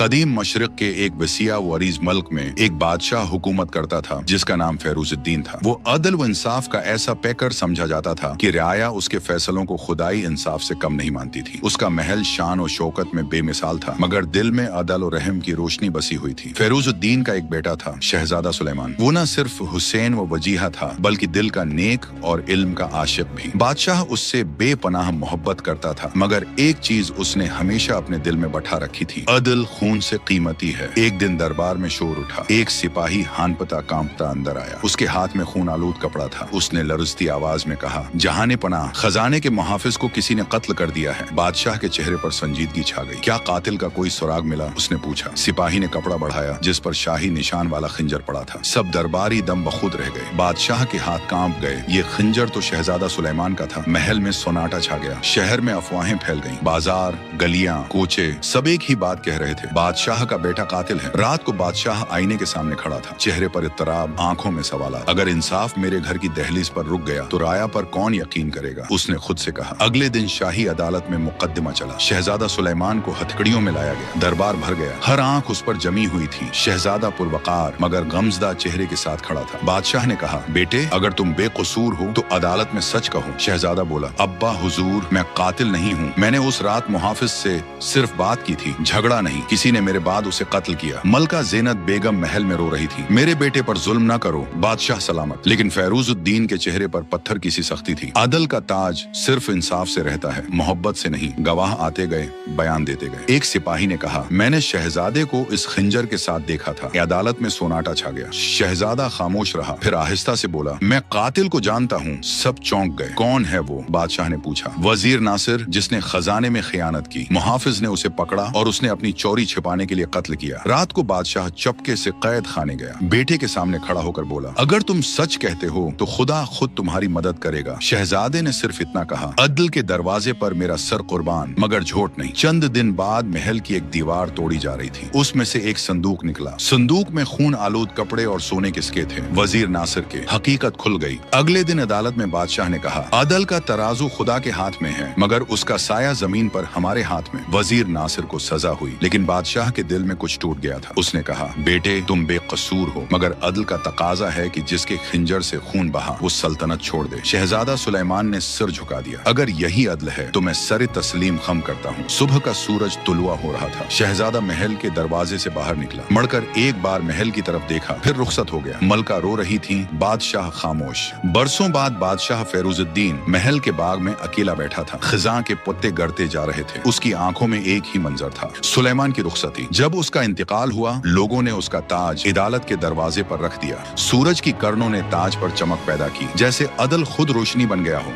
قدیم مشرق کے ایک وسیع و عریض ملک میں ایک بادشاہ حکومت کرتا تھا جس کا نام فیروز الدین تھا۔ وہ عدل و انصاف کا ایسا پیکر سمجھا جاتا تھا کہ رعایا اس کے فیصلوں کو خدائی انصاف سے کم نہیں مانتی تھی۔ اس کا محل شان و شوکت میں بے مثال تھا، مگر دل میں عدل و رحم کی روشنی بسی ہوئی تھی۔ فیروز الدین کا ایک بیٹا تھا، شہزادہ سلیمان۔ وہ نہ صرف حسین و وجیحہ تھا بلکہ دل کا نیک اور علم کا عاشق بھی۔ بادشاہ اس سے بے پناہ محبت کرتا تھا، مگر ایک چیز اس نے ہمیشہ اپنے دل میں بٹھا رکھی تھی: عدل خون سے قیمتی ہے۔ ایک دن دربار میں شور اٹھا۔ ایک سپاہی ہانپتا کانپتا اندر آیا۔ اس کے ہاتھ میں خون آلود کپڑا تھا۔ اس نے لرزتی آواز میں کہا: جہاں پناہ، خزانے کے محافظ کو کسی نے قتل کر دیا ہے۔ بادشاہ کے چہرے پر سنجیدگی چھا گئی۔ کیا قاتل کا کوئی سراغ ملا؟ اس نے پوچھا۔ سپاہی نے کپڑا بڑھایا جس پر شاہی نشان والا خنجر پڑا تھا۔ سب درباری دم بخود رہ گئے۔ بادشاہ کے ہاتھ کانپ گئے۔ یہ خنجر تو شہزادہ سلیمان کا تھا۔ محل میں سناٹا چھا گیا۔ شہر میں افواہیں پھیل گئیں۔ بازار، گلیاں، کوچے سب ایک ہی بات کہہ رہے تھے: بادشاہ کا بیٹا قاتل ہے۔ رات کو بادشاہ آئینے کے سامنے کھڑا تھا، چہرے پر اضطراب، آنکھوں میں سوالات۔ اگر انصاف میرے گھر کی دہلیز پر رک گیا تو رایا پر کون یقین کرے گا؟ اس نے خود سے کہا۔ اگلے دن شاہی عدالت میں مقدمہ چلا۔ شہزادہ سلیمان کو ہتھکڑیوں میں لایا گیا۔ دربار بھر گیا۔ ہر آنکھ اس پر جمی ہوئی تھی۔ شہزادہ پروقار مگر غمزدہ چہرے کے ساتھ کھڑا تھا۔ بادشاہ نے کہا: بیٹے، اگر تم بے قصور ہو تو عدالت میں سچ کہو۔ شہزادہ بولا: ابا حضور، میں قاتل نہیں ہوں۔ میں نے اس رات محافظ سے صرف بات کی تھی، جھگڑا نہیں۔ کسی نے میرے بعد اسے قتل کیا۔ ملکہ زینت بیگم محل میں رو رہی تھی: میرے بیٹے پر ظلم نہ کرو، بادشاہ سلامت۔ لیکن فیروز الدین کے چہرے پر پتھر کی سی سختی تھی۔ عدل کا تاج صرف انصاف سے رہتا ہے، محبت سے نہیں۔ گواہ آتے گئے، بیان دیتے گئے۔ ایک سپاہی نے کہا: میں نے شہزادے کو اس خنجر کے ساتھ دیکھا تھا۔ عدالت میں سوناٹا چھا گیا۔ شہزادہ خاموش رہا، پھر آہستہ سے بولا: میں قاتل کو جانتا ہوں۔ سب چونک گئے۔ کون ہے وہ؟ بادشاہ نے پوچھا۔ وزیر ناصر، جس نے خزانے میں خیانت کی۔ محافظ نے اسے پکڑا اور اس نے اپنی چوری چھپانے کے لیے قتل کیا۔ رات کو بادشاہ چپکے سے قید خانے گیا۔ بیٹے کے سامنے کھڑا ہو کر بولا: اگر تم سچ کہتے ہو تو خدا خود تمہاری مدد کرے گا۔ شہزادے نے صرف اتنا کہا: عدل کے دروازے پر میرا سر قربان، مگر جھوٹ نہیں۔ چند دن بعد محل کی ایک دیوار توڑی جا رہی تھی۔ اس میں سے ایک صندوق نکلا۔ صندوق میں خون آلود کپڑے اور سونے کے سکے تھے، وزیر ناصر کے۔ حقیقت کھل گئی۔ اگلے دن عدالت میں بادشاہ نے کہا: عدل کا ترازو خدا کے ہاتھ میں ہے، مگر اس کا سایہ زمین پر ہمارے ہاتھ میں۔ وزیر ناصر کو سزا ہوئی، لیکن بادشاہ کے دل میں کچھ ٹوٹ گیا تھا۔ اس نے کہا: بیٹے، تم بے قصور ہو، مگر عدل کا تقاضا ہے کہ جس کے خنجر سے خون بہا وہ سلطنت چھوڑ دے۔ شہزادہ سلیمان نے سر جھکا دیا۔ اگر یہی عدل ہے تو میں سر تسلیم خم کرتا ہوں۔ صبح کا سورج طلوع ہو رہا تھا۔ شہزادہ محل کے دروازے سے باہر نکلا، مڑ کر ایک بار محل کی طرف دیکھا، پھر رخصت ہو گیا۔ ملکہ رو رہی تھی، بادشاہ خاموش۔ برسوں بعد بادشاہ فیروز الدین محل کے باغ میں اکیلا بیٹھا تھا۔ خزاں کے پتے گڑتے جا رہے تھے۔ اس کی آنکھوں میں ایک ہی منظر تھا: سلیمان کی رخصتی۔ جب اس کا انتقال ہوا، لوگوں نے اس کا تاج عدالت کے دروازے پر رکھ دیا۔ سورج کی کرنوں نے تاج پر چمک پیدا کی، جیسے عدل خود روشنی بن گیا ہو۔